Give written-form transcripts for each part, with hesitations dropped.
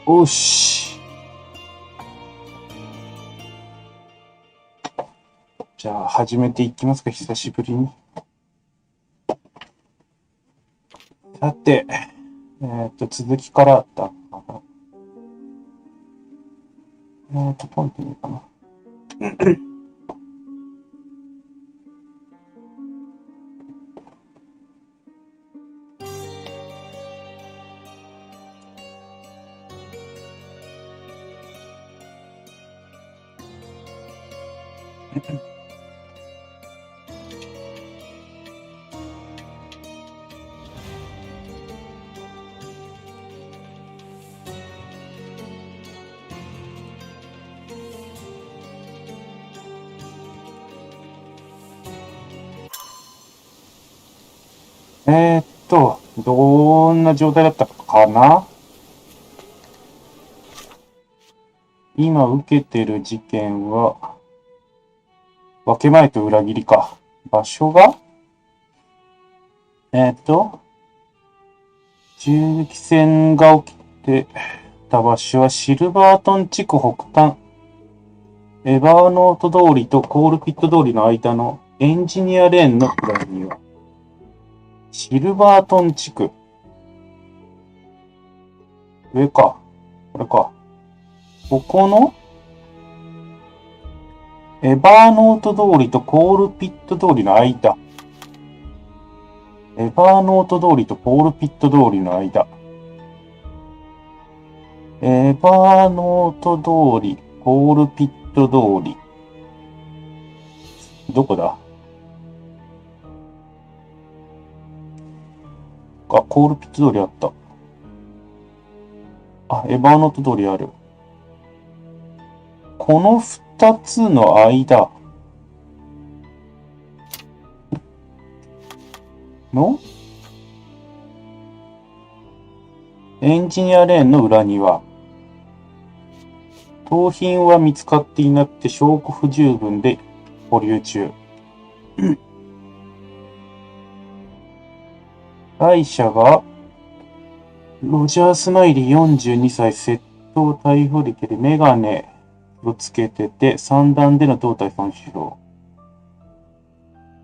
おし。じゃあ始めていきますか、久しぶりに。さて、続きからだったかな。コンティニューかな。どんな状態だったかな。今受けてる事件は、分け前と裏切りか。場所が銃撃戦が起きてた場所はシルバートン地区北端、エバーノート通りとコールピット通りの間のエンジニアレーンの裏庭。シルバートン地区。上か。これか。ここのエバーノート通りとコールピット通りの間。エバーノート通りとコールピット通りの間。エバーノート通り、コールピット通り。どこだ？あ、コールピット通りあった。あ、エバーノート通りある。この二つの間のエンジニアレーンの裏庭。盗品は見つかっていなくて証拠不十分で保留中。被者がロジャー・スマイリー42歳、窃盗逮捕歴でメガネをつけてて三段での胴体損傷。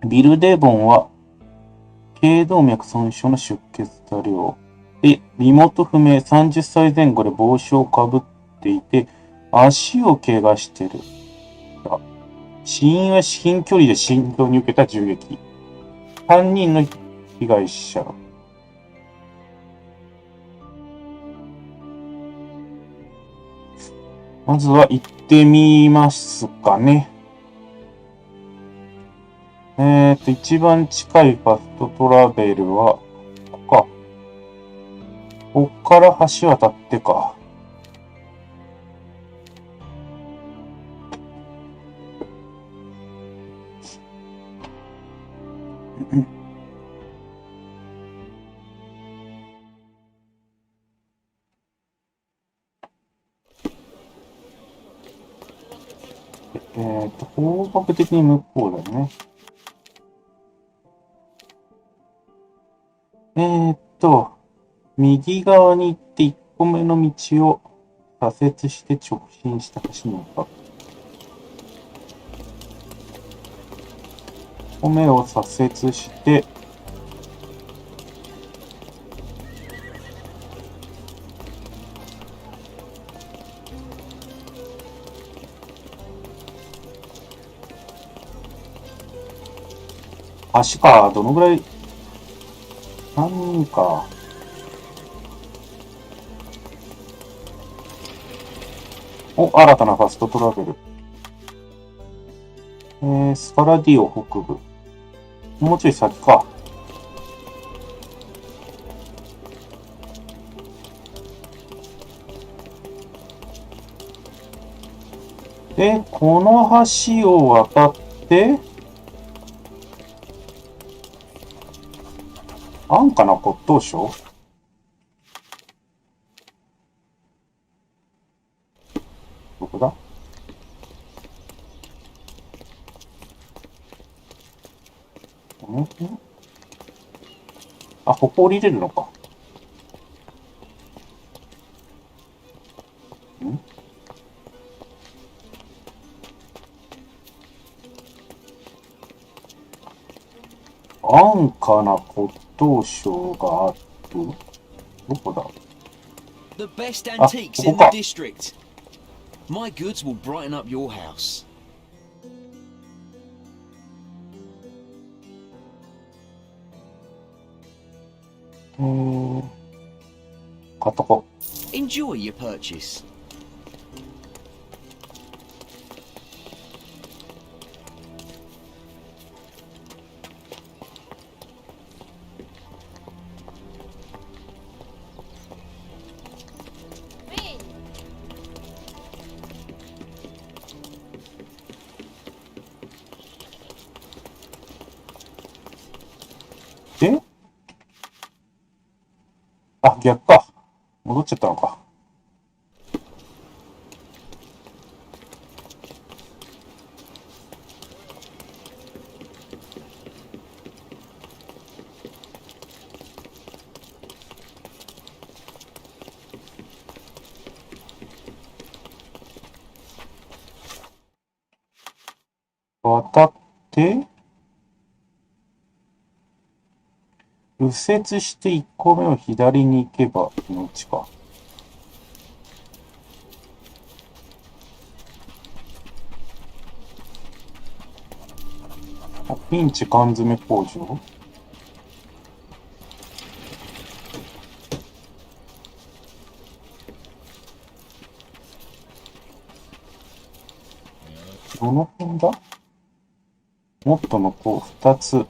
ビル・デボンは頸動脈損傷の出血多量。で、身元不明30歳前後で帽子をかぶっていて足を怪我してる。死因は至近距離で心臓に受けた銃撃。3人の被害者。まずは行ってみますかね。一番近いファストトラベルは、ここか。こっから橋渡ってか。方角的に向こうだよね。右側に行って1個目の道を左折して直進した橋の中。1個目を左折して、橋か、どのぐらい、3人か。お、新たなファストトラベル。スパラディオ北部。もうちょい先か。で、この橋を渡って、安価な骨董商？どこだ？あ、ここ降りれるのか。かな骨董商がある。どこだ？ The best あ、こ antiques こ in the か。district. My goods will brighten up your house. 買っとこ Enjoy your purchase. で、あ、逆か。戻っちゃったのか。渡って、右折して1個目を左に行けば命か。あ、ピンチ缶詰工場。どの辺だ？もっとのこう2つ。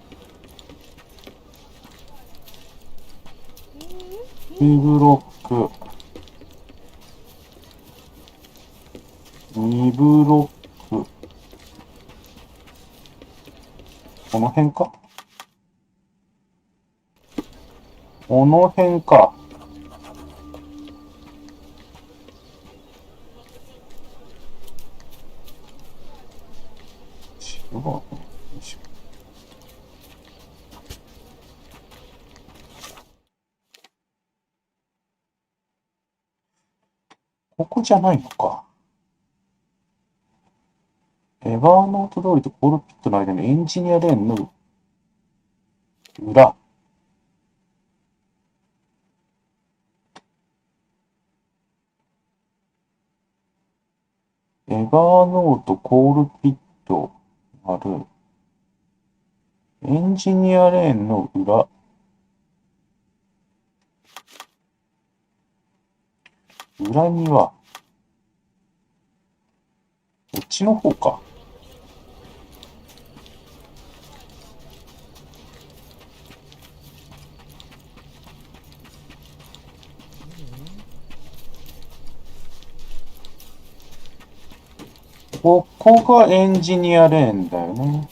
2ブロック。2ブロック。この辺か？この辺か。違うね。よいしょ。ここじゃないのか。エバーノート通りとコールピットの間のエンジニアレーンの裏。エバーノートコールピットある。エンジニアレーンの裏。裏庭。こっちの方か。ここがエンジニアレーンだよね。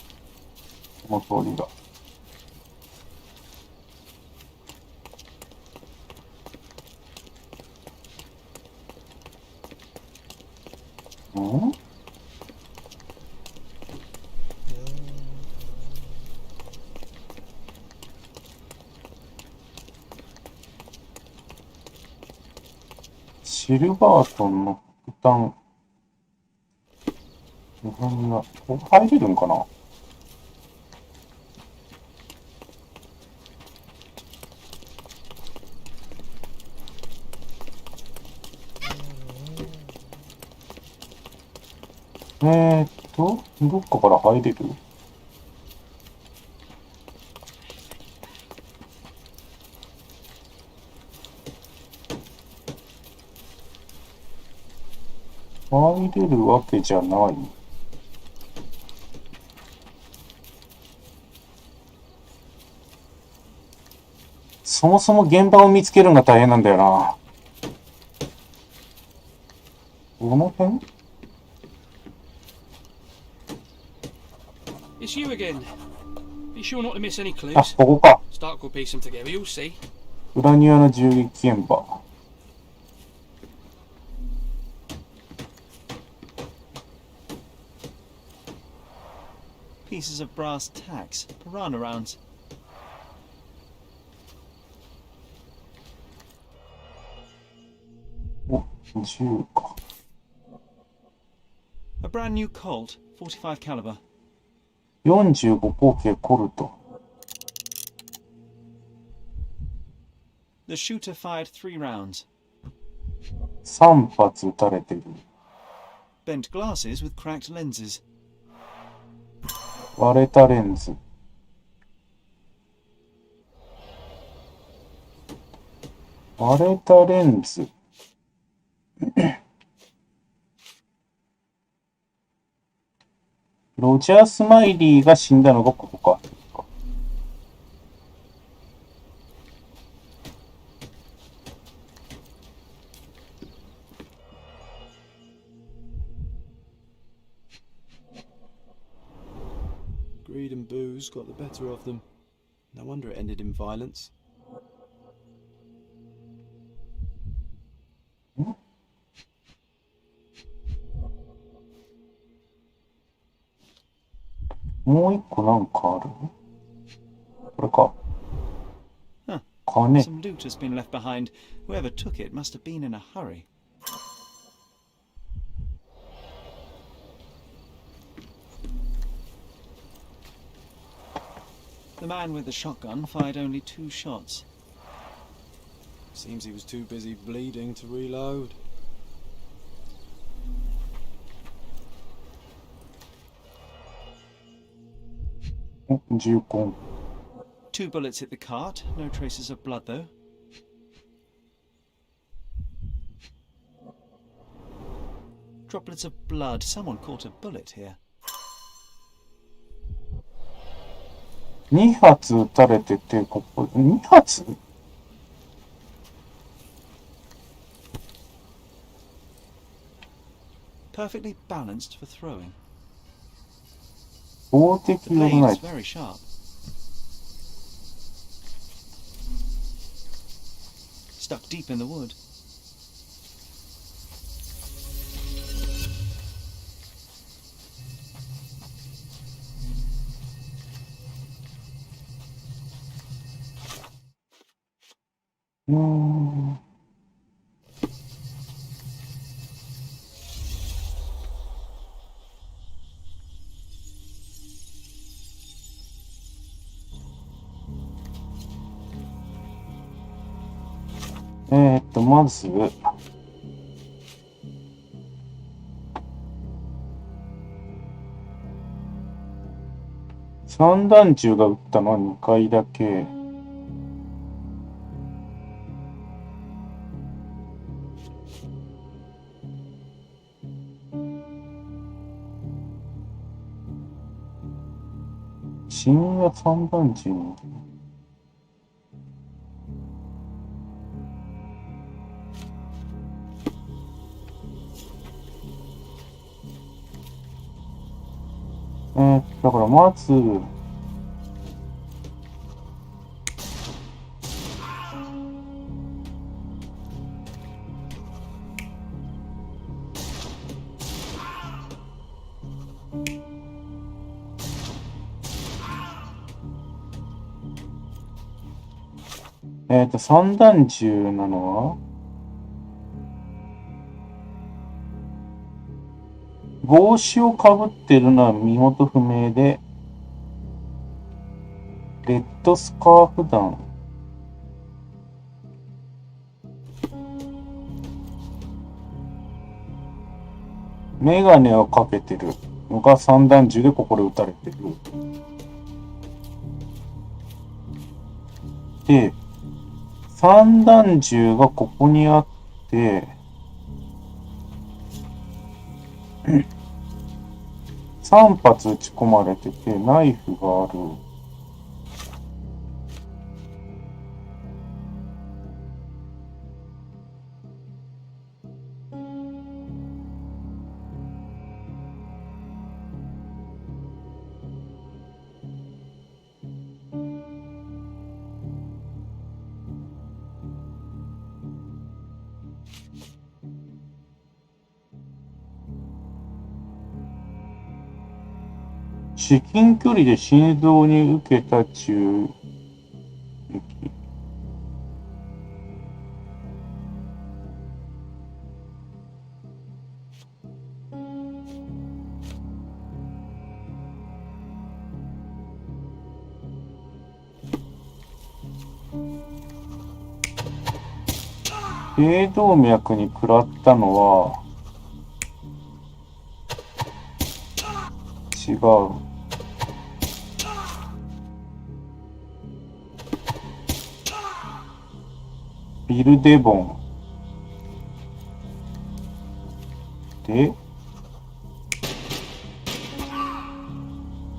この通りが。ん？シルバートンの北端。日本が、ここ入れるんかな？どっかから入れる？入れるわけじゃない。そもそも現場を見つけるのが大変なんだよな。この辺？It's you again. Be sure not to miss any あ、 clues. ここか。Stark will piece them together, you'll see. 裏庭の銃撃現場。Pieces of brass tacks. Piranha rounds. お、銃か。A brand new Colt, 45 caliber. 45口径コルト。The shooter fired 3 rounds. 3発撃たれてる。Bent glasses with cracked lenses. 割れたレンズ。割れたレンズ。ロジャー・スマイリーが死んだのがここか。Greed and booze got the better of them. No wonder it ended in violence. もう一個なんかある？これか。Huh. 金。 Some loot has been left behind. Whoever took it must have been in a hurry. The man with the shotgun fired only 2 shots. Seems he was too busy bleeding to reload. 銃痕。 2 bullets hit the cart. No traces of blood, though. Droplets of blood. Someone caught a bullet here. 2発撃たれてて、ここ、2発？ Perfectly balanced for throwing. 法的 The 用 blade ない is。very sharp. Stuck deep in the wood. Mm. まず、散弾銃が撃ったのは2回だけ。死因は散弾銃に。だからまず、散弾銃なのは帽子をかぶってるのは身元不明で、レッドスカーフ弾。メガネをかけてるのが散弾銃でここで撃たれてる。で、散弾銃がここにあって、3発撃ち込まれてて、ナイフがある。至近距離で心臓に受けた銃撃。頸動脈に食らったのは、違う。ビル・デボン。で、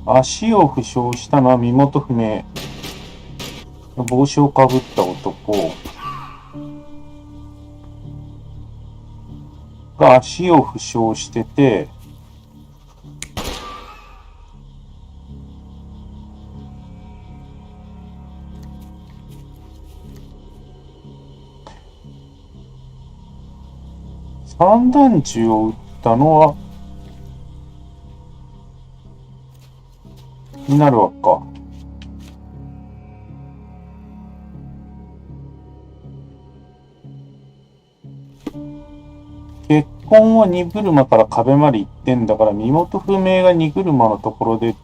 足を負傷したのは身元不明。帽子をかぶった男が足を負傷してて、散弾銃を撃ったのはになるわか。血痕は荷車から壁まで行ってんだから、身元不明が荷車のところで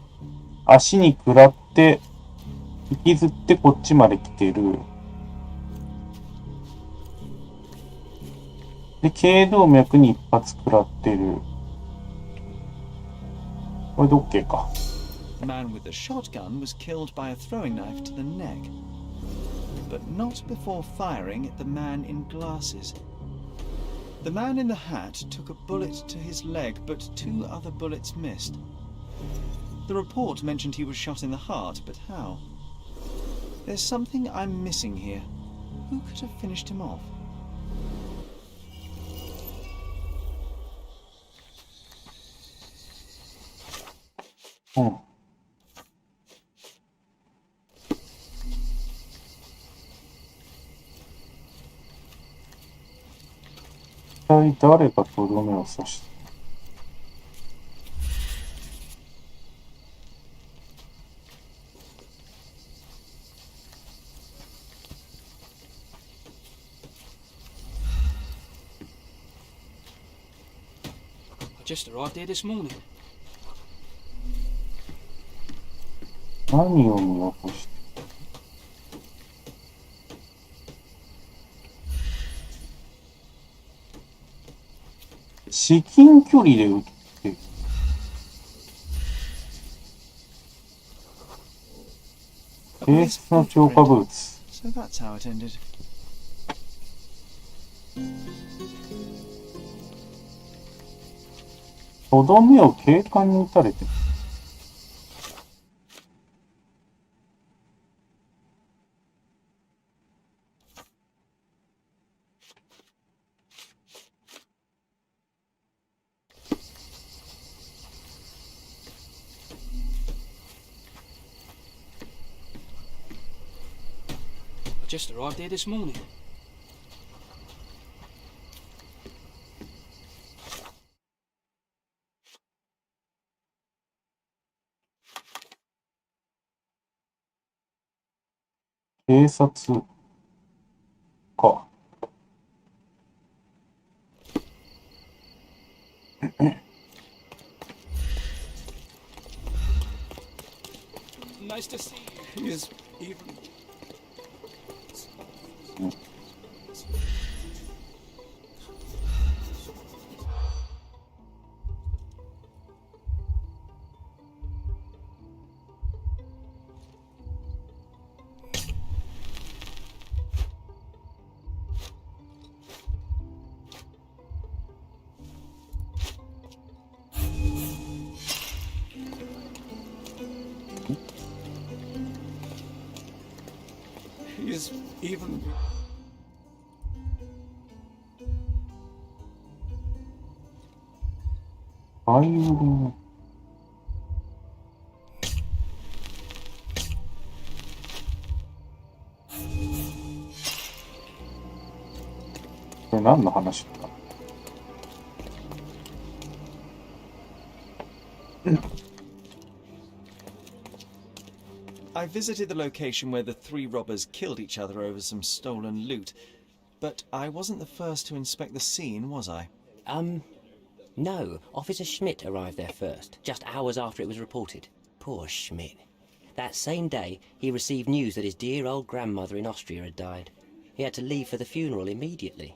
足に食らって引きずってこっちまで来てる。で、頸動脈に一発食らってる。これで OK か。The man with the shotgun was killed by a throwing knife to the neck, but not before firing at the man in glasses. The man in the hat took a bullet to his leg, but 2 other bullets missed. The report mentioned he was shot in the heart, but how? There's something I'm missing here. Who could have finished him off? うん。一体誰がとどめを刺した？I just arrived here this morning. 何を見落として？至近距離で撃って、警察の超過ブーツ。So that's how it ended. とどめを警官に撃たれてる。I just arrived here this morning. 警察か。Nice to see you. He is even. He is even. バイオリン。これ何の話だ？ I visited the location where the 3 robbers killed each other over some stolen loot, but I wasn't the first to inspect the scene, was I? No. Officer Schmidt arrived there first, just hours after it was reported. Poor Schmidt. That same day, he received news that his dear old grandmother in Austria had died. He had to leave for the funeral immediately.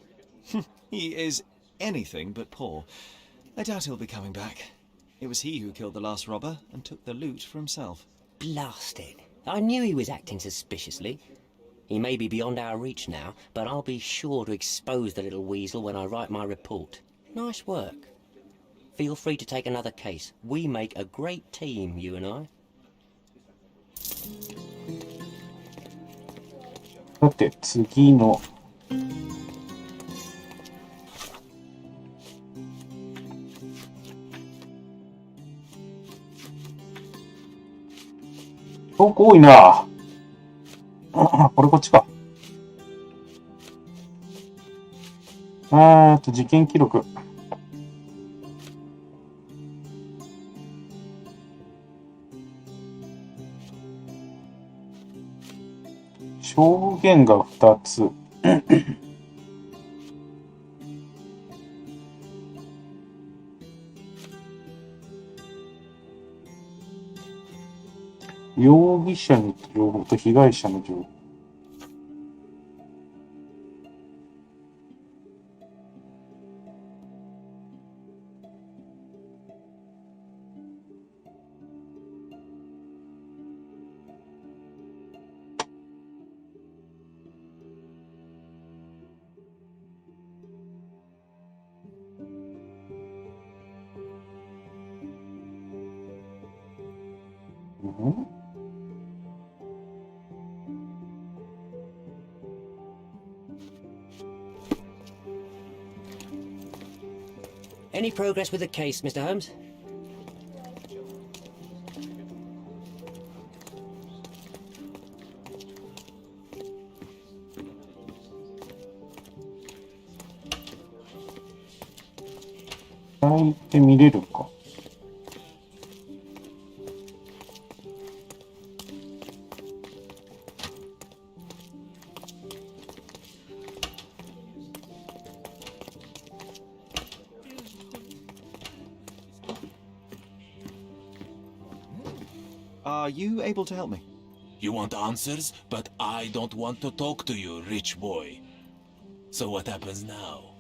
He is anything but poor. I doubt he'll be coming back. It was he who killed the last robber and took the loot for himself. Blast it. I knew he was acting suspiciously. He may be beyond our reach now, but I'll be sure to expose the little weasel when I write my report. Nice work. Feel free to take another case. We make a great team, you and I. さて、次の。証拠多いな。これこっちか。事件記録。証言が2つ。容疑者の情報と被害者の情報。Any progress with the case, Mr. Holmes?泣いて見れるか。Are you able to help me? You want answers, but I don't want to talk to you, rich boy. So what happens now?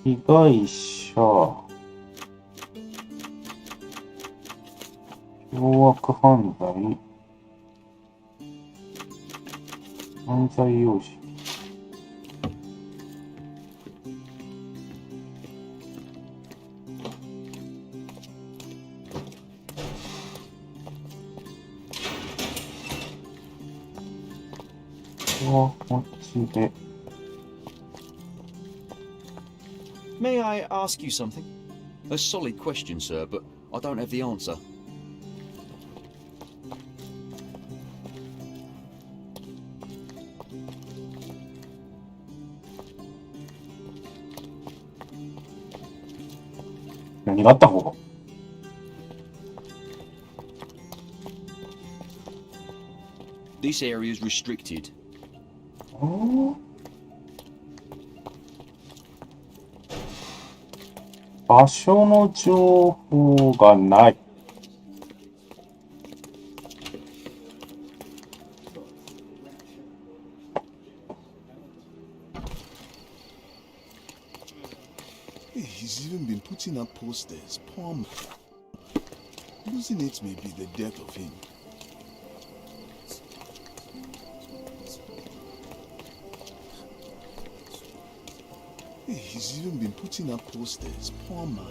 被害者、凶悪犯罪、犯罪用紙。こっちで。May I ask you something? A solid question, sir, but I don't have the answer.何があった方が。This area is restricted. 場所の情報がない。He's even been putting up posters. Poor man. Losing it may be the death of him. He's even been putting up posters. Poor man.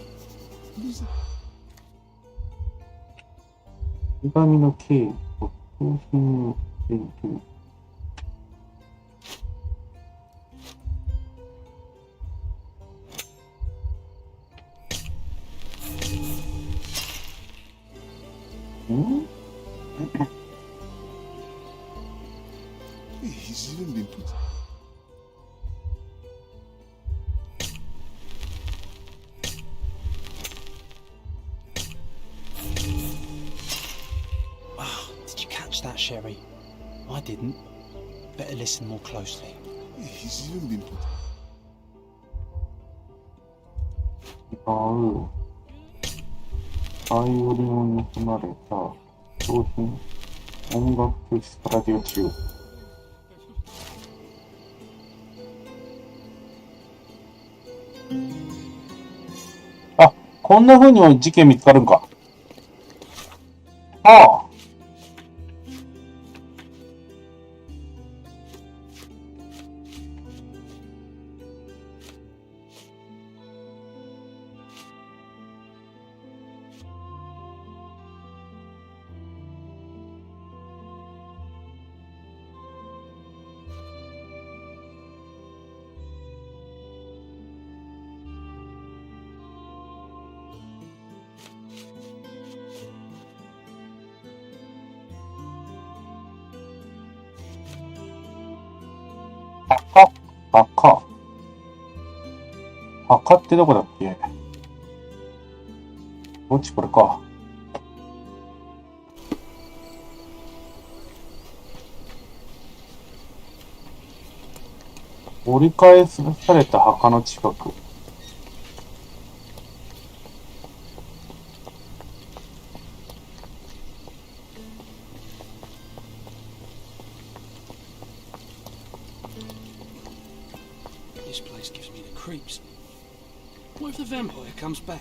Losing. 手紙の経緯、骨董品をしている。He's even been putting. Sherry. I didn't. Better listen more closely. He's even been put. 違う。バイオリンを盗まれた。商品。音楽教室から授業中。あ、こんな風に事件見つかるんか。ああ。墓ってどこだっけ？こっちこれか。折り返された墓の近く。This place gives me the creeps. What if the vampire comes back?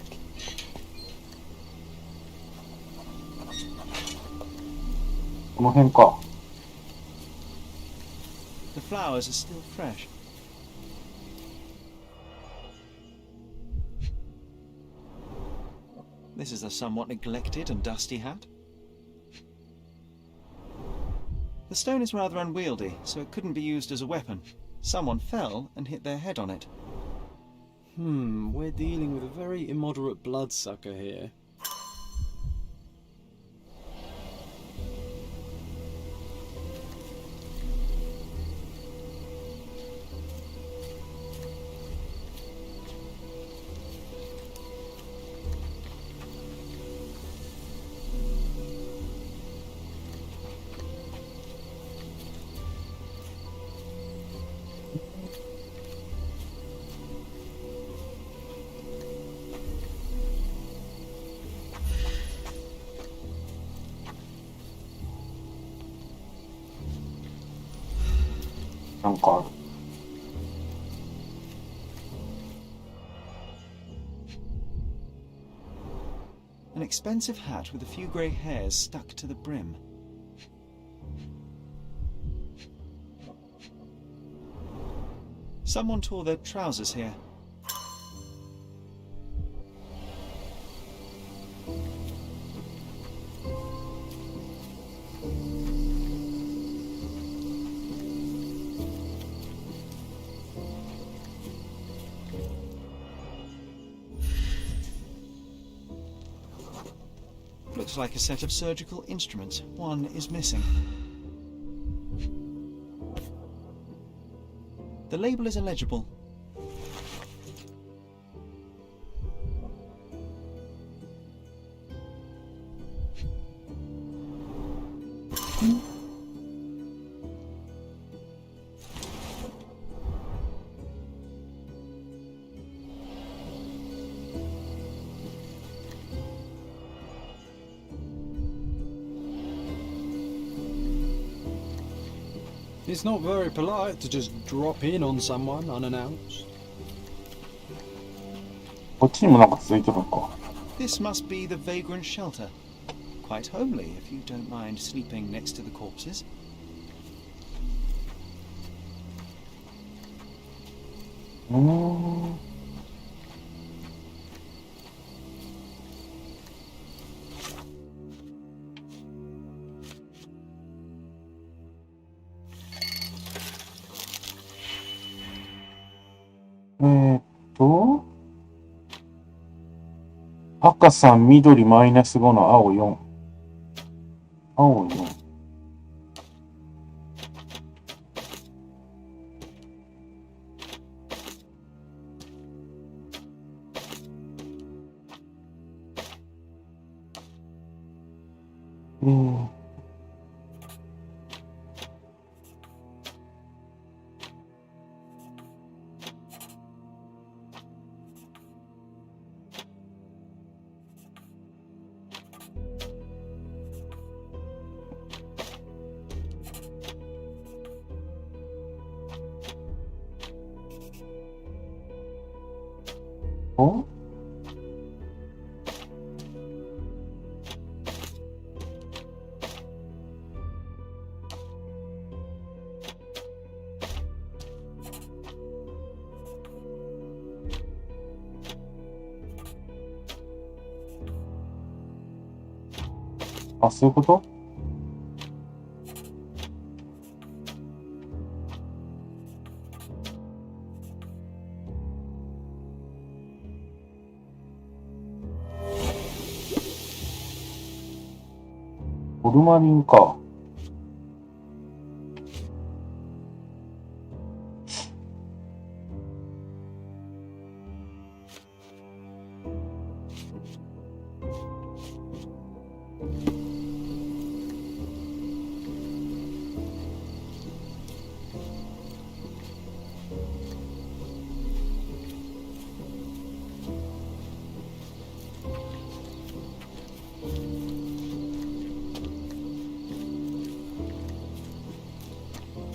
この辺か。The flowers are still fresh. This is a somewhat neglected and dusty hat. The stone is rather unwieldy, so it couldn't be used as a weapon. Someone fell and hit their head on it. We're dealing with a very immoderate bloodsucker here.なんかある。An expensive hat with a few grey hairs stuck to the brim. Someone tore their trousers here. Looks like a set of surgical instruments. One is missing. The label is illegible. It's not very polite to just drop in on someone unannounced. こっちにもなんか続いてるのか。This must be the vagrant shelter. Quite homely if you don't mind sleeping next to the corpses. Mm. 赤3、緑マイナス5の青4。青4。お、あ、そういうこと？ホルマリンか。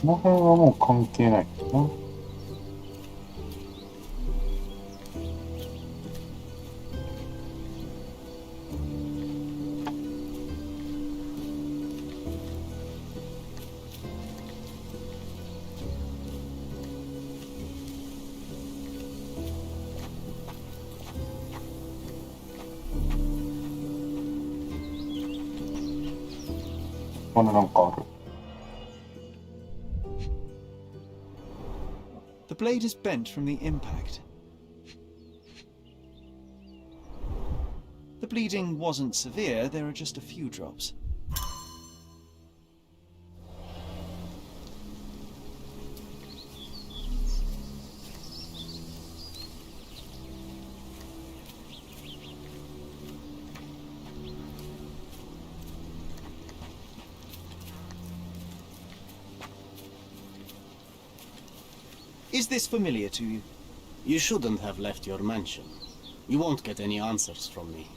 この辺はもう関係ないかな。まだなんかある。The blade is bent from the impact. The bleeding wasn't severe, there are just a few drops. Is this familiar to you? You shouldn't have left your mansion. You won't get any answers from me.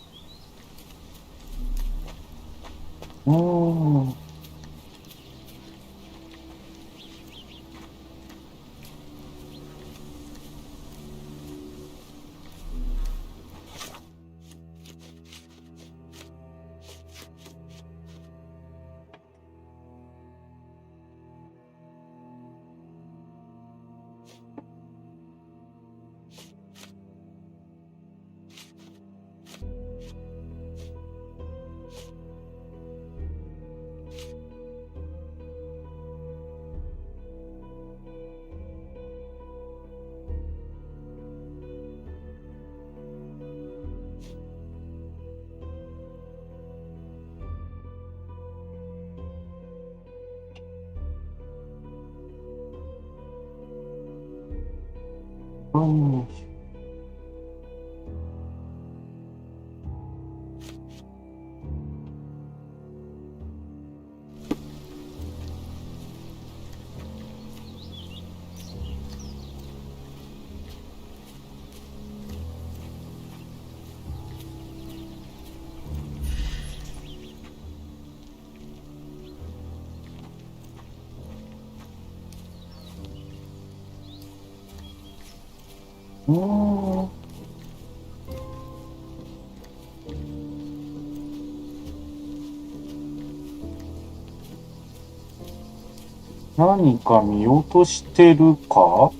何か見落としてるか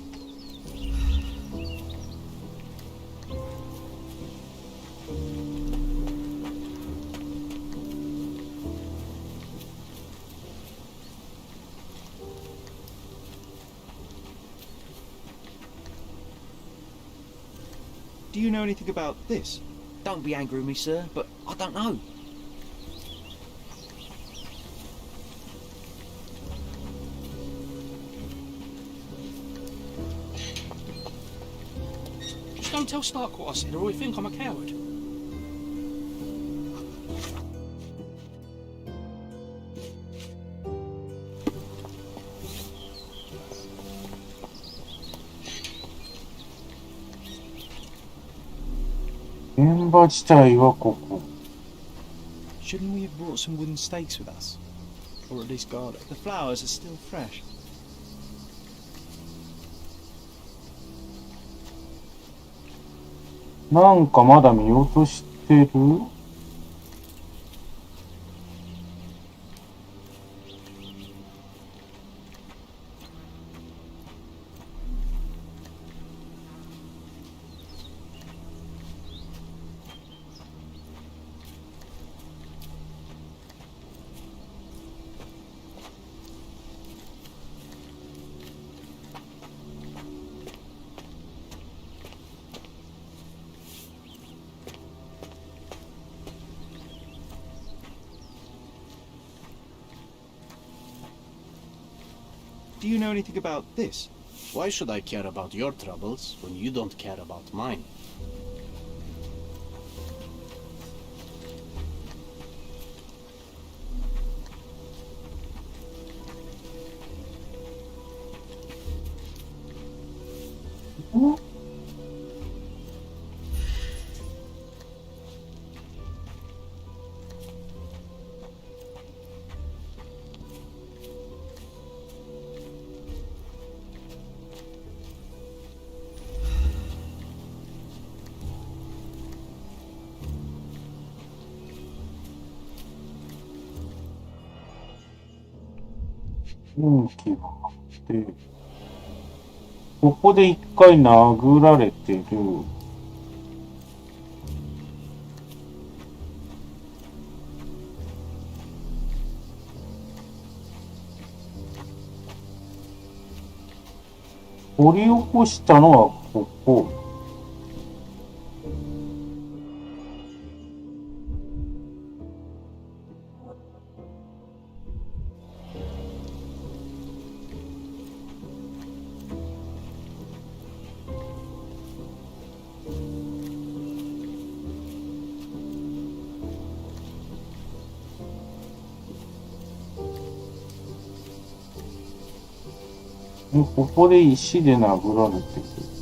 ？Do you know anything about this? Don't be angry with me, sir, but I don't know. Just don't tell Stark what I said, or he'll think I'm a coward.現場自体はここ。 Shouldn't we have brought some wooden stakes with us? Or at least guard it? The flowers are still fresh. なんかまだ見落としてる？Do you know anything about this? Why should I care about your troubles when you don't care about mine? Hmm? 運気があって、ここで一回殴られてる。掘り起こしたのはここ。ここで石で殴られてる。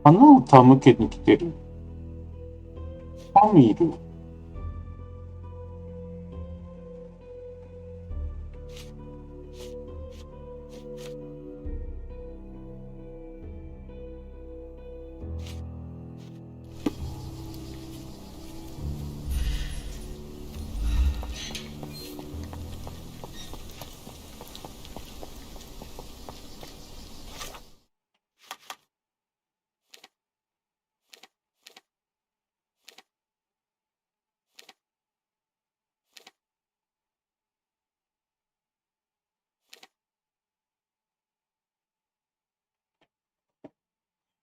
花を手向けに来てる。パミル。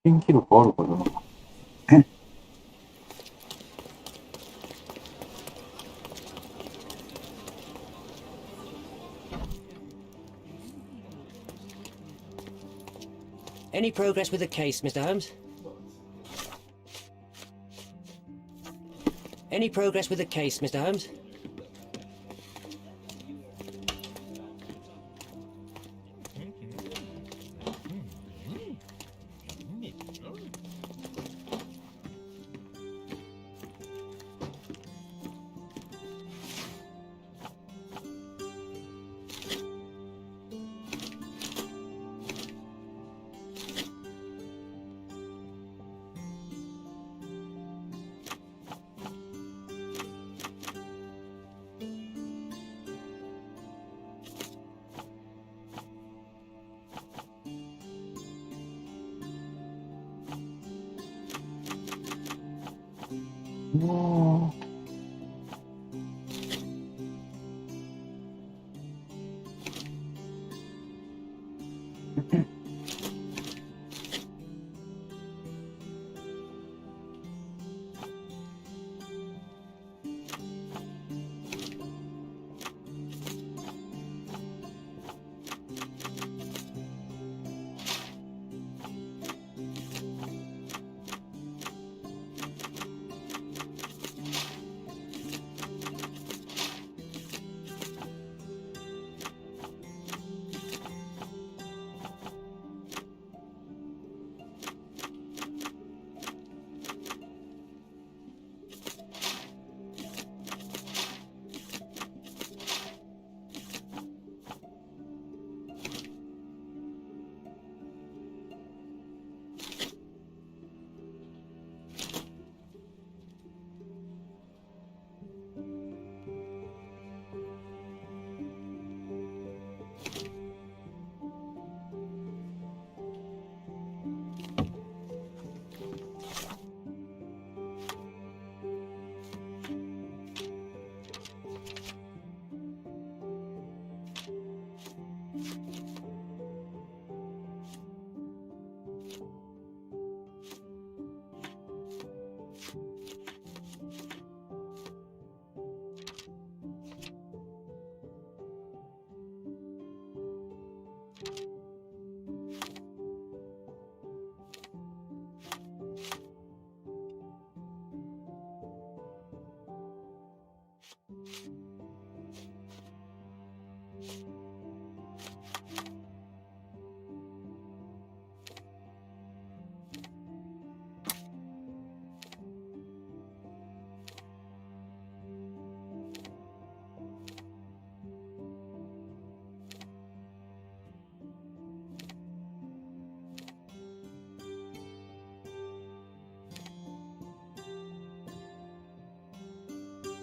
新記録あるかな。Any progress with the case, Mr. Holmes? Any progress with the case, Mr. Holmes? No.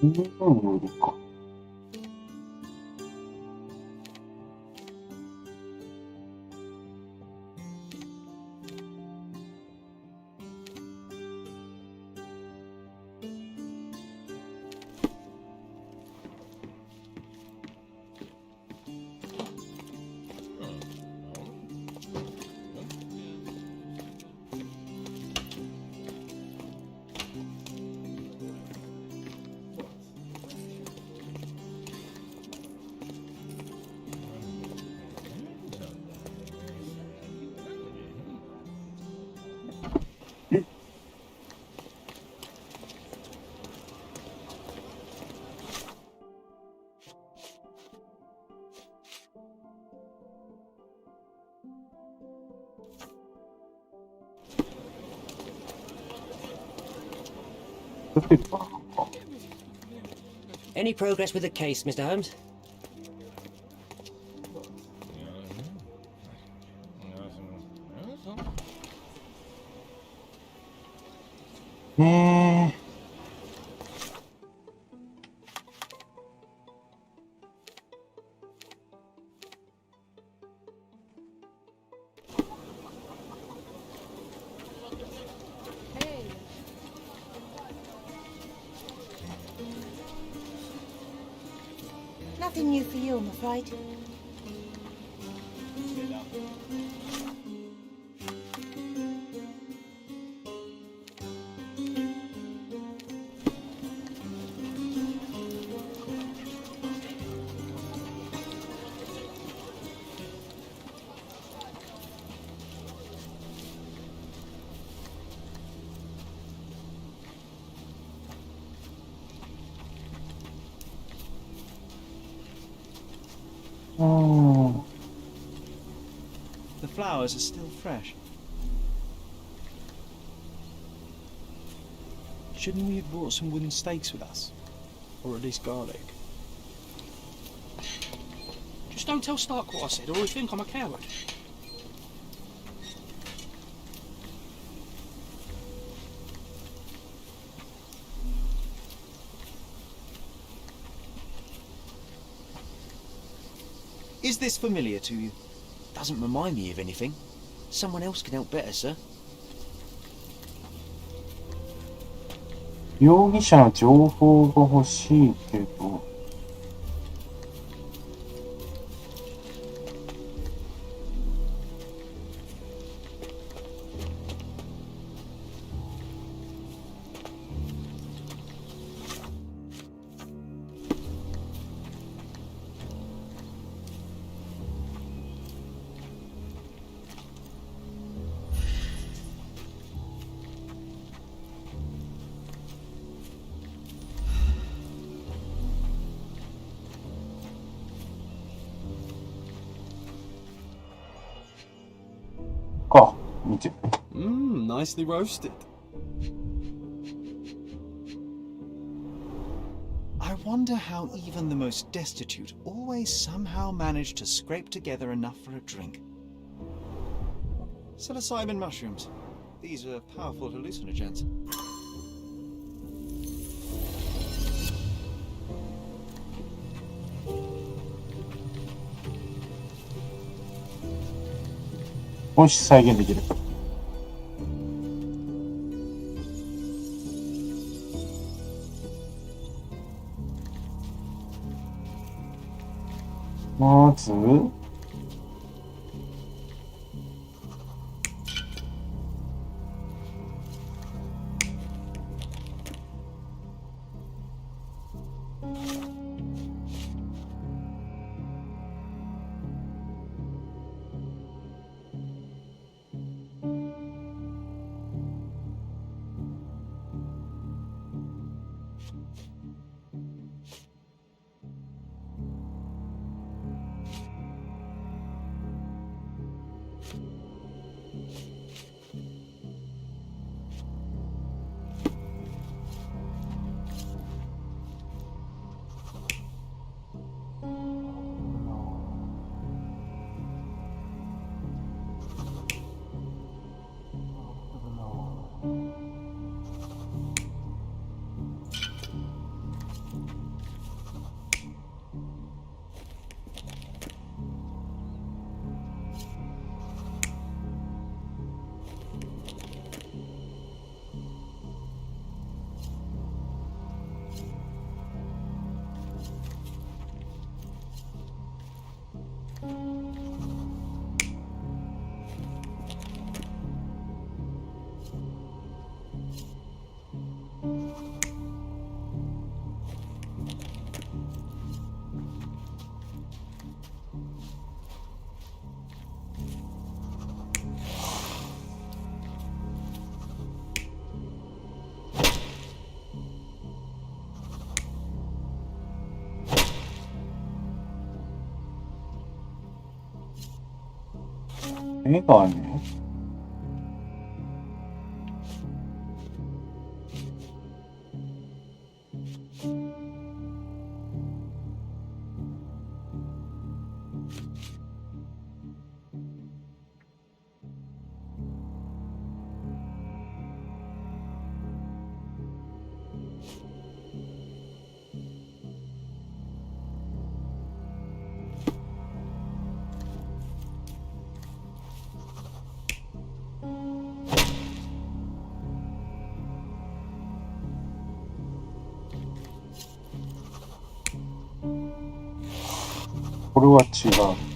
無理か。Any progress with the case, Mr. Holmes? Nothing new for you, I'm afraid. The flowers are still fresh. Shouldn't we have brought some wooden stakes with us? Or at least garlic? Just don't tell Stark what I said, or he'll think I'm a coward. Is this familiar to you? Doesn't remind me of anything. Someone else can help better, sir. 容疑者の情報が欲しいけど。か、見て。Nicely roasted. I wonder how even the most destitute always somehow manage to scrape together enough for a drink. Psilocybin mushrooms. These are powerful hallucinogens.もし再現できる。まず、絵がね、これは違う。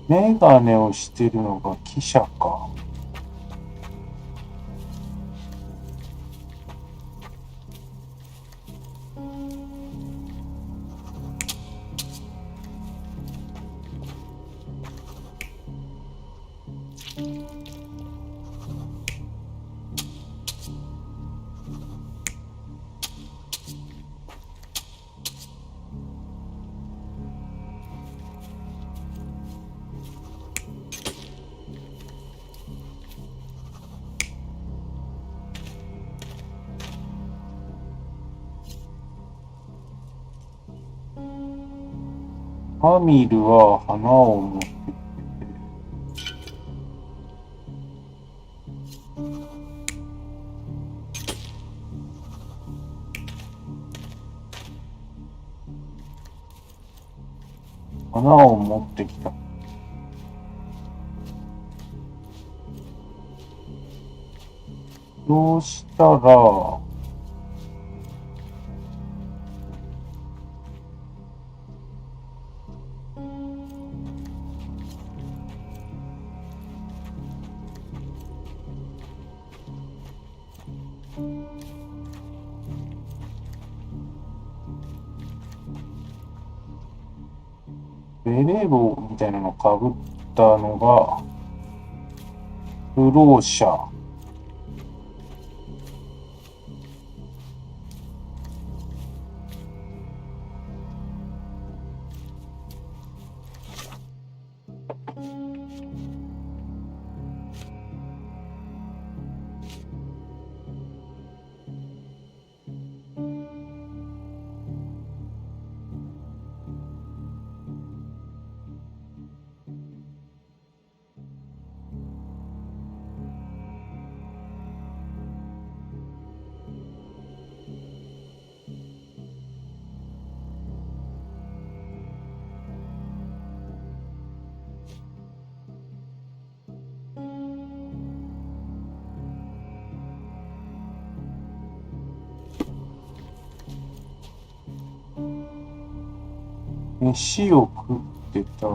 メガネをしてるのが記者か。アミルは花を持ってきてて、花を持ってきた。そうしたら、ベレー帽みたいなのをかぶったのが、不老者。飯を食ってた。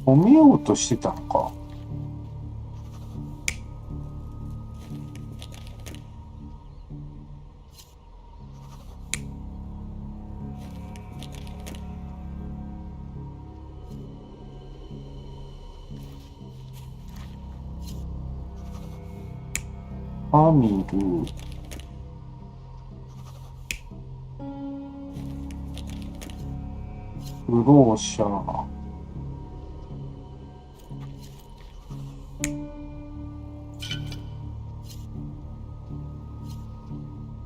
褒めようとしてたのか。アミル。不老者。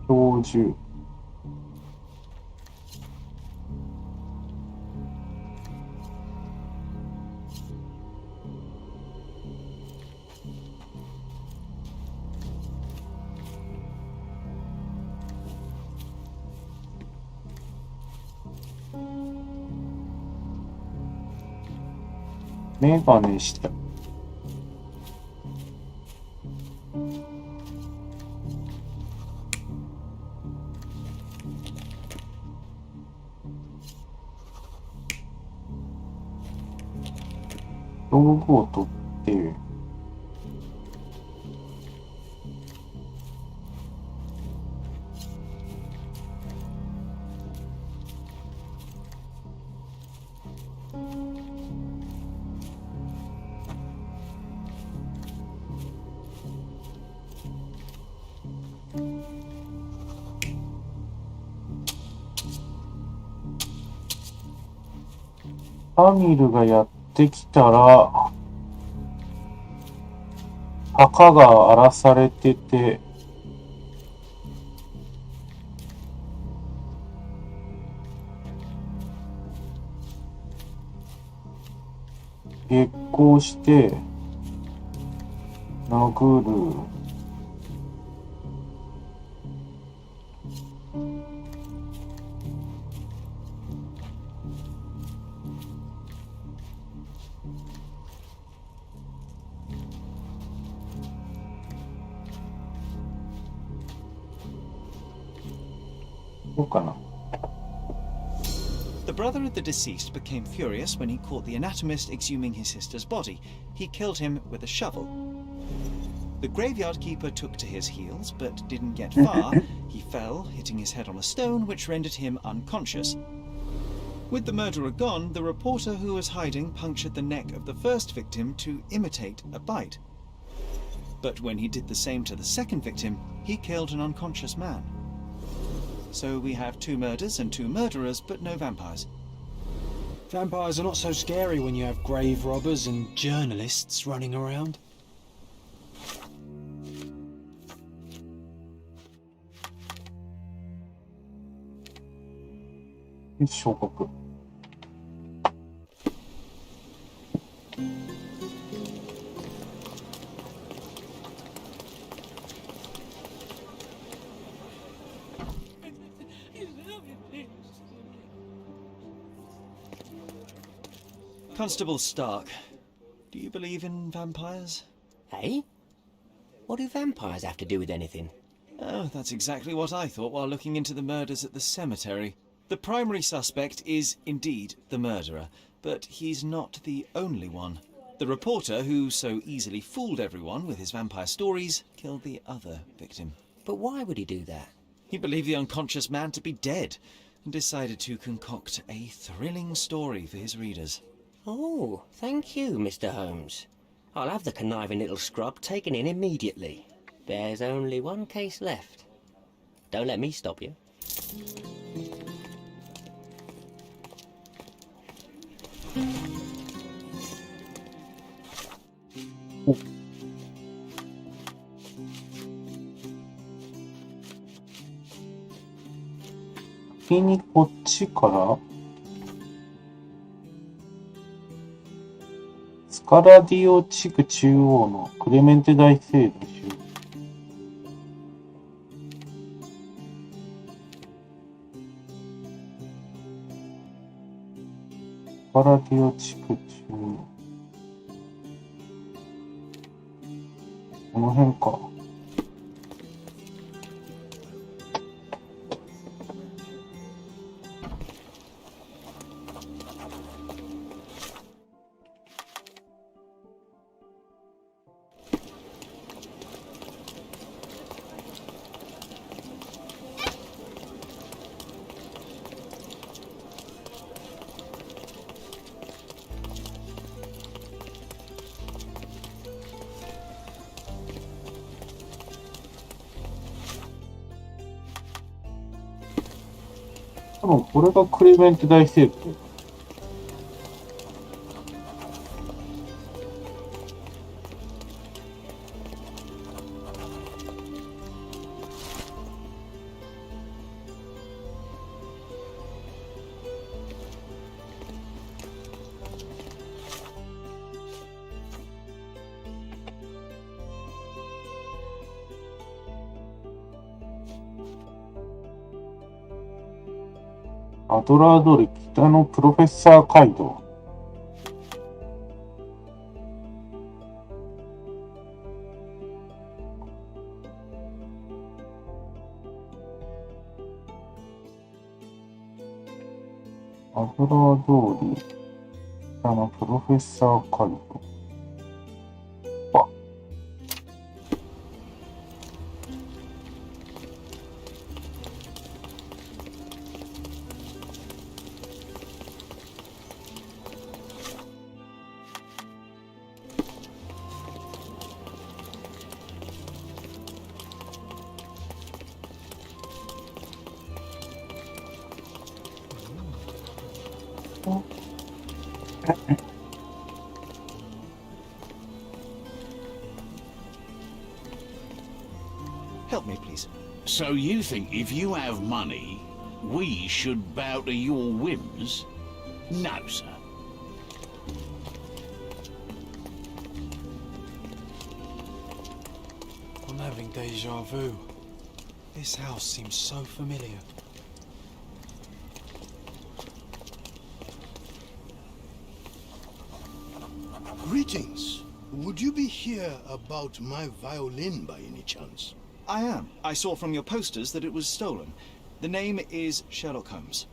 教授。メガネした。道具を取って、アミルがやってきたら、墓が荒らされてて、激高して、殴る。どうかな。The brother of the deceased became furious when he caught the anatomist exhuming his sister's body. He killed him with a shovel. The graveyard keeper took to his heels, but didn't get far. He fell, hitting his head on a stone, which rendered him unconscious. With the murderer gone, the reporter who was hiding punctured the neck of the first victim to imitate a bite. But when he did the same to the second victim, he killed an unconscious man. So we have 2 murders and 2 murderers, but no vampires. Vampires are not so scary when you have grave robbers and journalists running around.昇格。Constable Stark, do you believe in vampires? Hey? What do vampires have to do with anything? Oh, that's exactly what I thought while looking into the murders at the cemetery. The primary suspect is indeed the murderer, but he's not the only one. The reporter, who so easily fooled everyone with his vampire stories, killed the other victim. But why would he do that? He believed the unconscious man to be dead and decided to concoct a thrilling story for his readers. Oh, thank you, Mr. Holmes. I'll have the conniving little scrub taken in immediately. There's only one case left. Don't let me stop you. 先にこっちからスカラディオ地区中央のクレメンテ大聖堂周辺。スカラディオ地区中央。この辺か。多分これがクレメンテ大聖堂。アドラー通り北のプロフェッサー街道。アドラー通り北のプロフェッサー街道。Help me, please. So you think if you have money, we should bow to your whims? No, sir. having deja vu. This house seems so familiar. Greetings. Would you be here about my violin by any chance? I am. I saw from your posters that it was stolen. The name is Sherlock Holmes.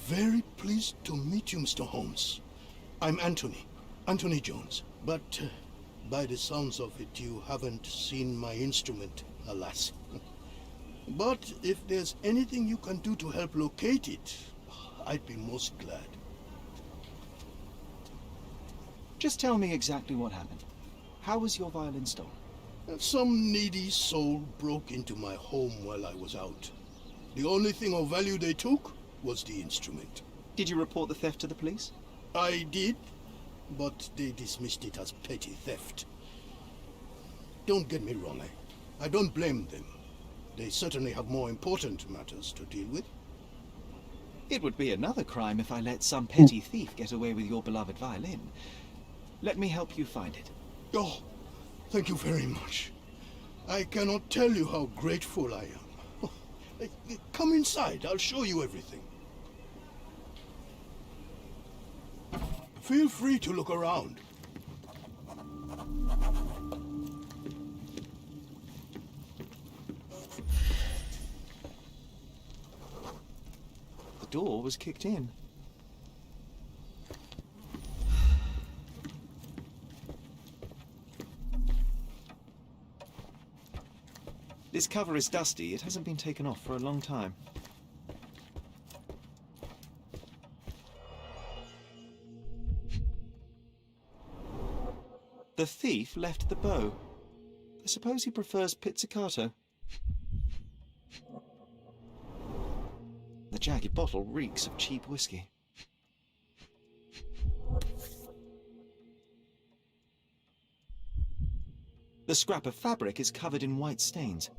Very pleased to meet you, Mr. Holmes. I'm Anthony Jones. But by the sounds of it, you haven't seen my instrument, alas. But if there's anything you can do to help locate it, I'd be most glad. Just tell me exactly what happened. How was your violin stolen? Some needy soul broke into my home while I was out. The only thing of value they took was the instrument. Did you report the theft to the police? I did, but they dismissed it as petty theft. Don't get me wrong, I don't blame them. They certainly have more important matters to deal with. It would be another crime if I let some petty thief get away with your beloved violin. Let me help you find it. Oh, thank you very much. I cannot tell you how grateful I am. Come inside, I'll show you everything. Feel free to look around. The door was kicked in. This cover is dusty. It hasn't been taken off for a long time. The thief left the bow. I suppose he prefers pizzicato. The jagged bottle reeks of cheap whiskey. The scrap of fabric is covered in white stains.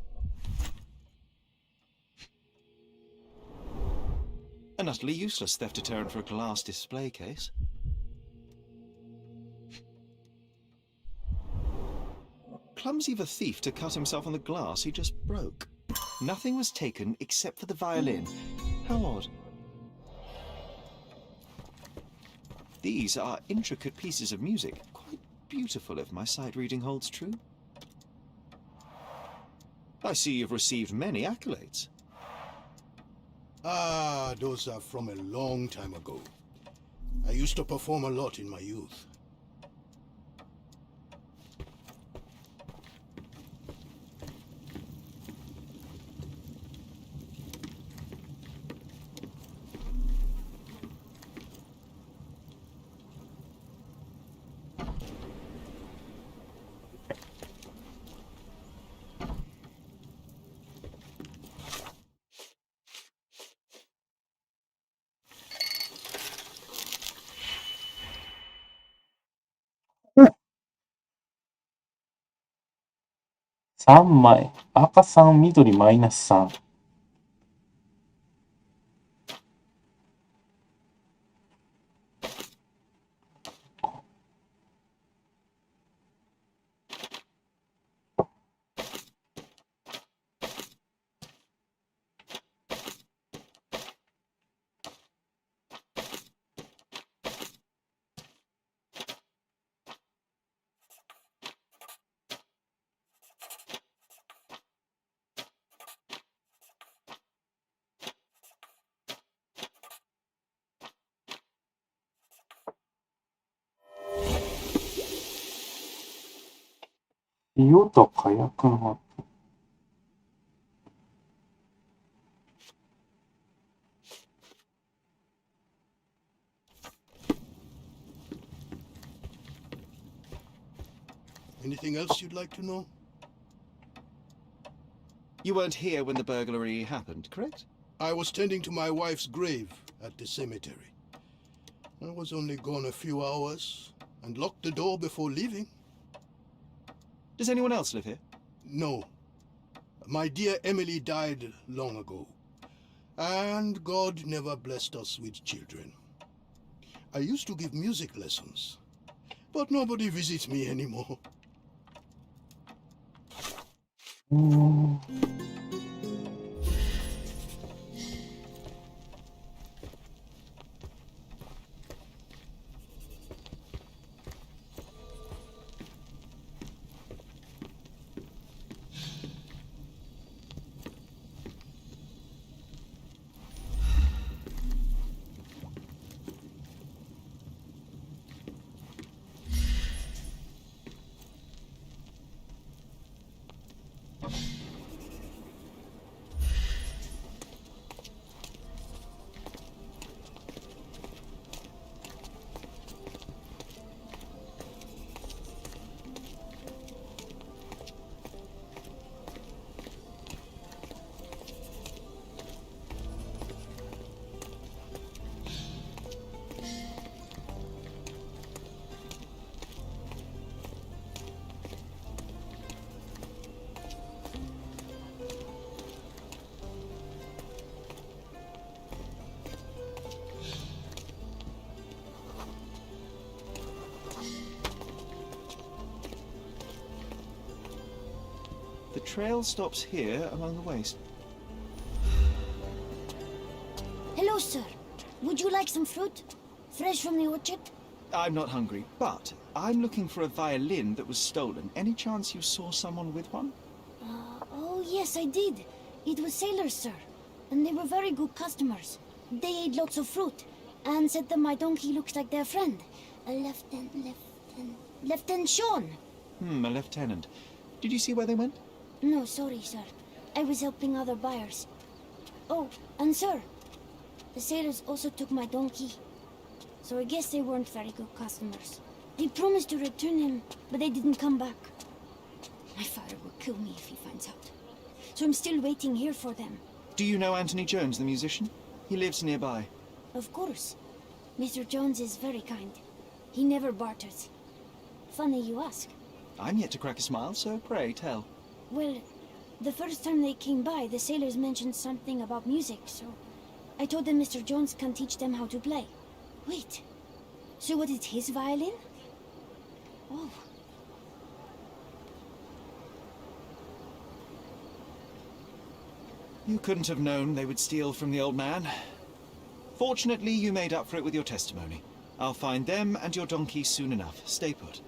An utterly useless theft deterrent for a glass display case. Clumsy of a thief to cut himself on the glass he just broke. Nothing was taken except for the violin. How odd. These are intricate pieces of music, quite beautiful if my sight reading holds true. I see you've received many accolades. Ah, those are from a long time ago. I used to perform a lot in my youth.3枚。赤3、緑マイナス3。塩と火薬の跡。Anything else you'd like to know? You weren't here when the burglary happened, correct? I was tending to my wife's grave at the cemetery. I was only gone a few hours and locked the door before leaving. Does anyone else live here? No. My dear Emily died long ago. And God never blessed us with children. I used to give music lessons. But nobody visits me anymore. The trail stops here among the waste. Hello, sir. Would you like some fruit? Fresh from the orchard? I'm not hungry, but I'm looking for a violin that was stolen. Any chance you saw someone with one? Oh, yes, I did. It was sailors, sir. And they were very good customers. They ate lots of fruit and said that my donkey looks like their friend. Lieutenant Sean. A lieutenant. Did you see where they went? No, sorry, sir. I was helping other buyers. Oh, and sir, the sailors also took my donkey. So I guess they weren't very good customers. They promised to return him, but they didn't come back. My father will kill me if he finds out. So I'm still waiting here for them. Do you know Anthony Jones, the musician? He lives nearby. Of course. Mr. Jones is very kind. He never barters. Funny you ask. I'm yet to crack a smile, so pray tell. Well, the first time they came by, the sailors mentioned something about music, so I told them Mr. Jones can teach them how to play. Wait, so was it his violin? Oh. You couldn't have known they would steal from the old man. Fortunately, you made up for it with your testimony. I'll find them and your donkey soon enough. Stay put.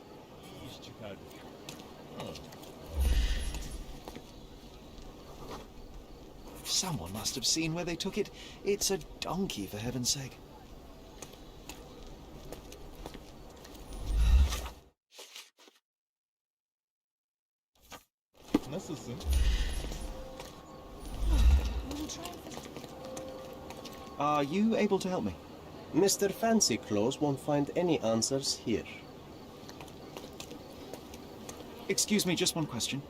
Someone must have seen where they took it. It's a donkey, for heaven's sake. Nasılsın? Are you able to help me? Mr. Fancy Clothes won't find any answers here. Excuse me, just one question.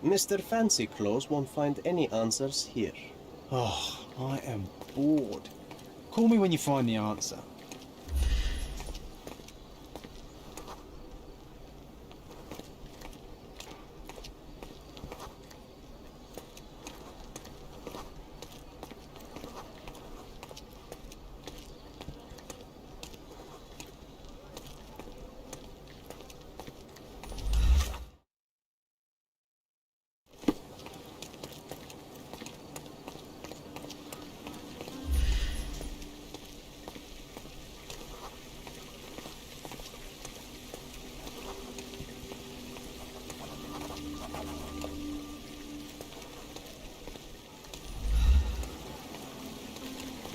Mr. Fancy Clothes won't find any answers here. Oh, I am bored. Call me when you find the answer.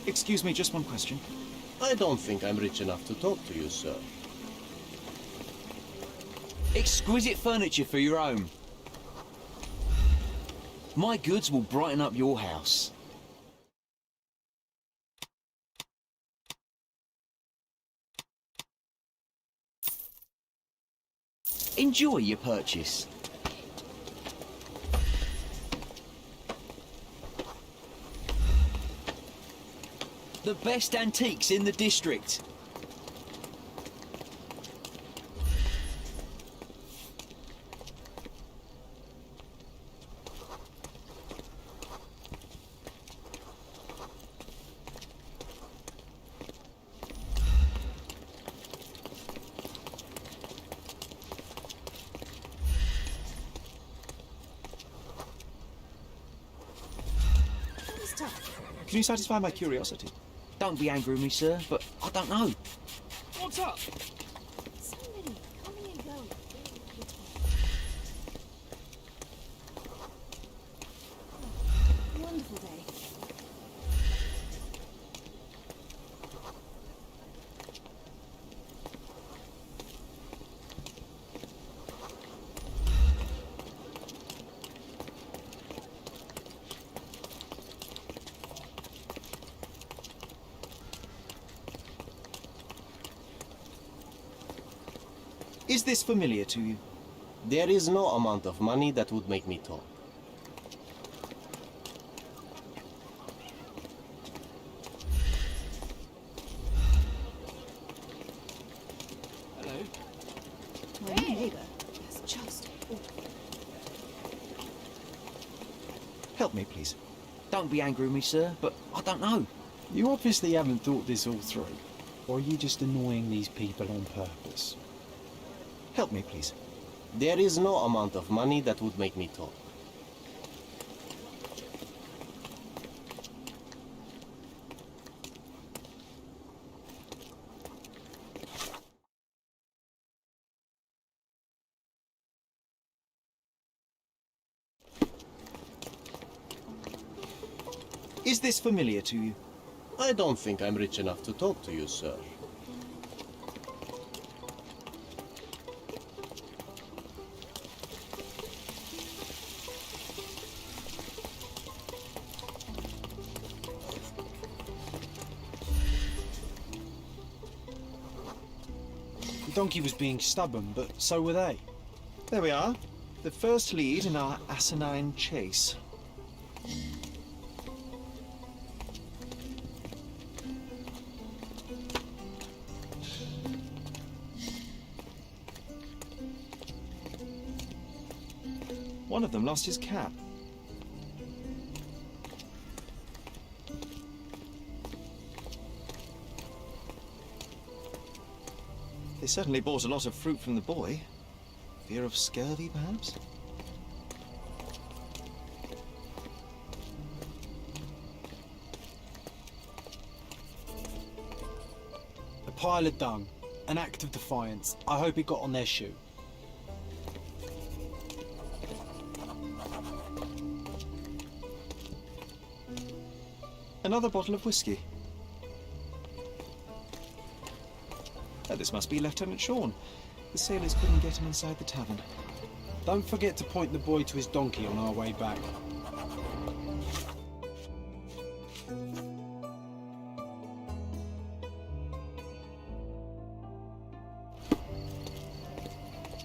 Excuse me, just one question. I don't think I'm rich enough to talk to you, sir. Exquisite furniture for your home. My goods will brighten up your house. Enjoy your purchase. The best antiques in the district. Can you satisfy my curiosity? Don't be angry with me, sir, but I don't know. What's up? So many coming and going. Wonderful day. Is this familiar to you? There is no amount of money that would make me talk. Hello. My new neighbour has just... Help me, please. Don't be angry with me, sir, but I don't know. You obviously haven't thought this all through. Or are you just annoying these people on purpose? Help me, please. There is no amount of money that would make me talk. Is this familiar to you? I don't think I'm rich enough to talk to you, sir. The donkey was being stubborn, but so were they. There we are. The first lead in our asinine chase. One of them lost his cap. They certainly bought a lot of fruit from the boy. Fear of scurvy, perhaps? A pile of dung. An act of defiance. I hope it got on their shoe. Another bottle of whiskey. Oh, this must be Lieutenant Sean. The sailors couldn't get him inside the tavern. Don't forget to point the boy to his donkey on our way back.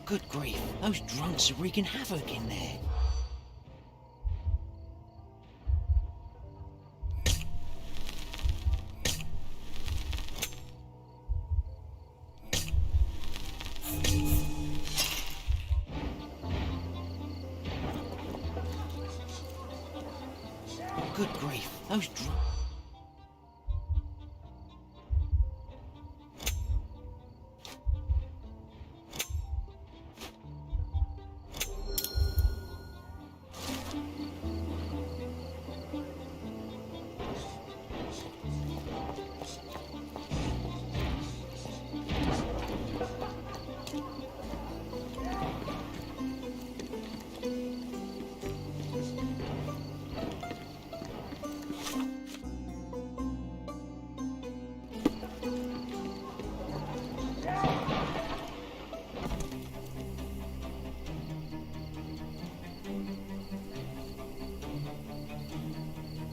Good grief, those drunks are wreaking havoc in there. Good grief, those drunks...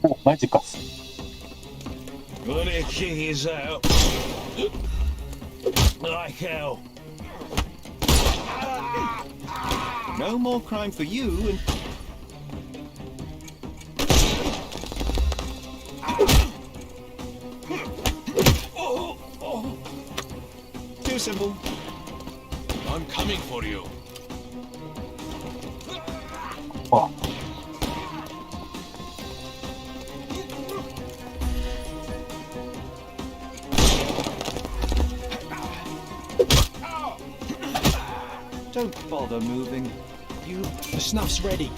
お、マジか。Gonna kick his out. Like hell. No more crime for you and... Too simple. I'm coming for you. あ、Don't bother moving. You... The snuff's ready.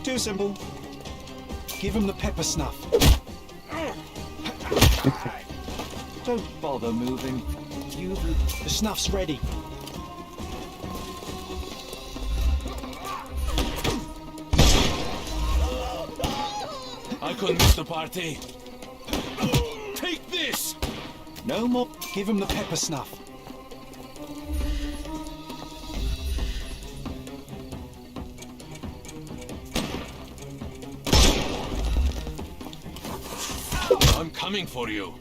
Too simple. Give him the pepper snuff. Don't bother moving. The snuff's ready. I couldn't miss the party. Take this! No more. Give him the pepper snuff. I'm coming for you.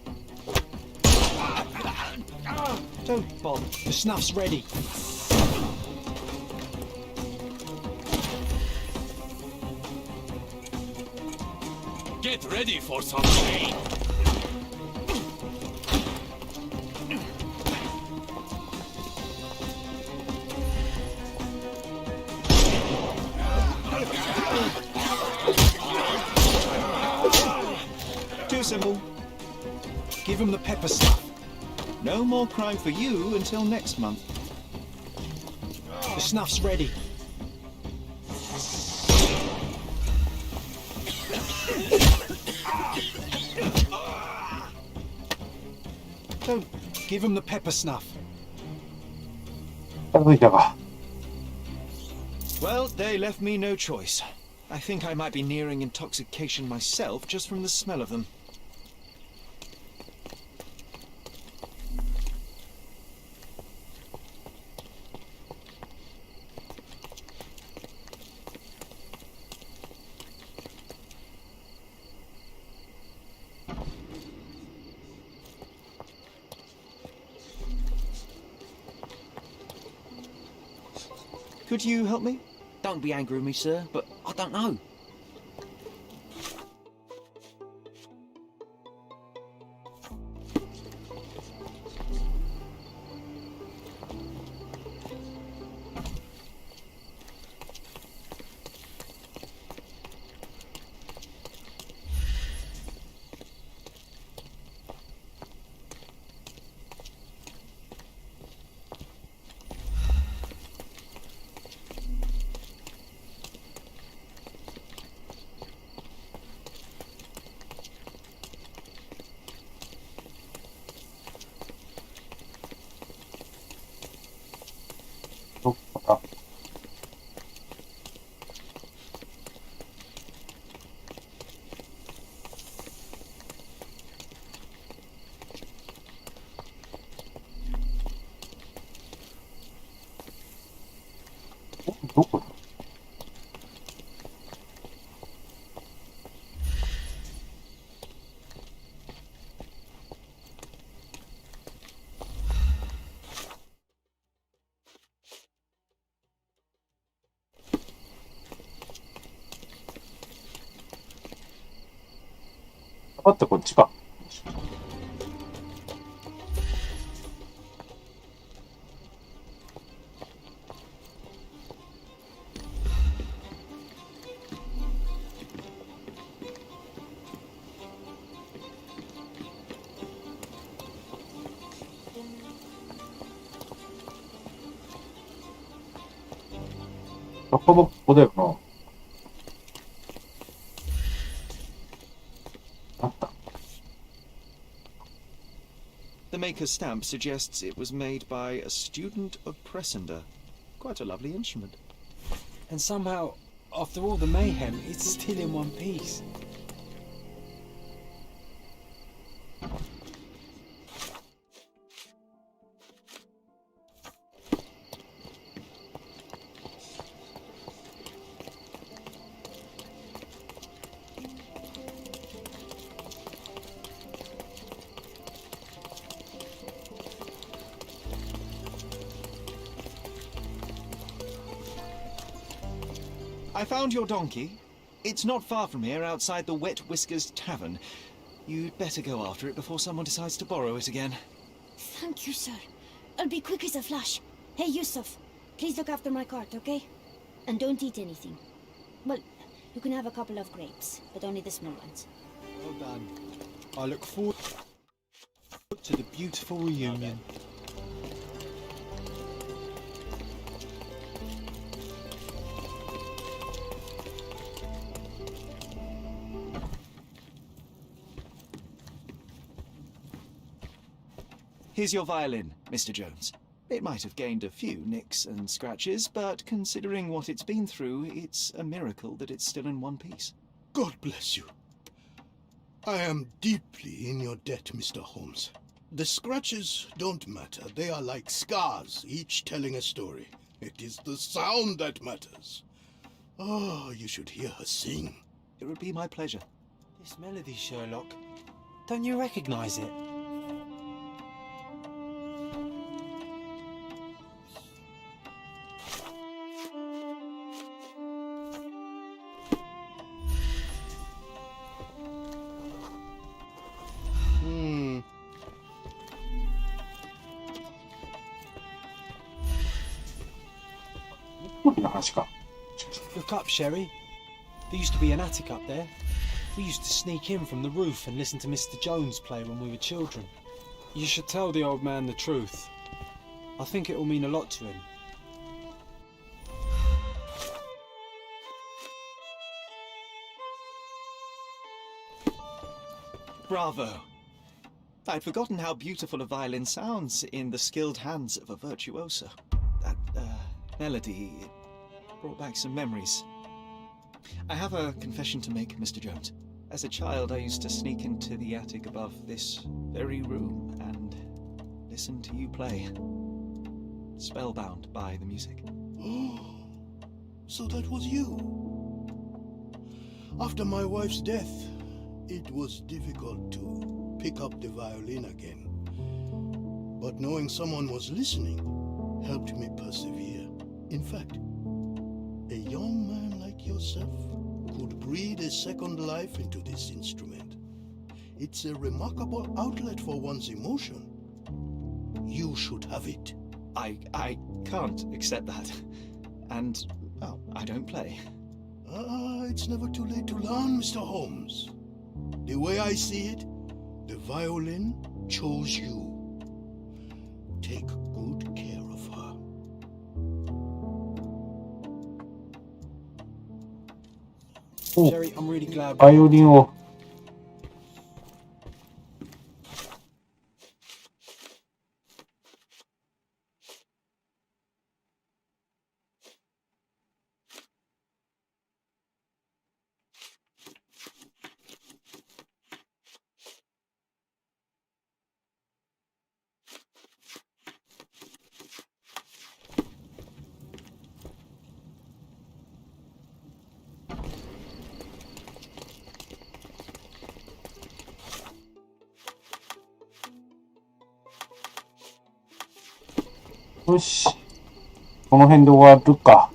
Don't bother. The snuff's ready. Get ready for some pain. Too simple. Give him the pepper stuff. No more crime for you until next month. The snuff's ready. Don't give him the pepper snuff. Well, they left me no choice. I think I might be nearing intoxication myself just from the smell of them. Could you help me? Don't be angry with me, sir, but I don't know.こっちか。ほぼここだよな。The maker's stamp suggests it was made by a student of Pressender. Quite a lovely instrument. And somehow, after all the mayhem, it's still in one piece. I found your donkey. It's not far from here, outside the Wet Whiskers Tavern. You'd better go after it before someone decides to borrow it again. Thank you, sir. I'll be quick as a flash. Hey, Yusuf, please look after my cart, okay? And don't eat anything. Well, you can have a couple of grapes, but only the small ones. Well done. I look forward to the beautiful reunion. Here's your violin, Mr. Jones. It might have gained a few nicks and scratches, but considering what it's been through, it's a miracle that it's still in one piece. God bless you. I am deeply in your debt, Mr. Holmes. The scratches don't matter. They are like scars, each telling a story. It is the sound that matters. Oh, you should hear her sing. It would be my pleasure. This melody, Sherlock. Don't you recognize it? Look up, Sherry. There used to be an attic up there. We used to sneak in from the roof and listen to Mr. Jones play when we were children. You should tell the old man the truth. I think it will mean a lot to him. Bravo! I'd forgotten how beautiful a violin sounds in the skilled hands of a virtuoso. That melody, it brought back some memories. I have a confession to make, Mr. Jones. As a child, I used to sneak into the attic above this very room and listen to you play. Spellbound by the music. Oh, so that was you. After my wife's death, it was difficult to pick up the violin again. But knowing someone was listening helped me persevere. In fact, a young man like yourself could breathe a second life into this instrument. It's a remarkable outlet for one's emotion. You should have it. I can't accept that. And, well, I don't play. It's never too late to learn, Mr. Holmes. The way I see it, the violin chose you. Take good care of her. Sherry, I'm really glad. バイオリンをよし。この辺で終わるか。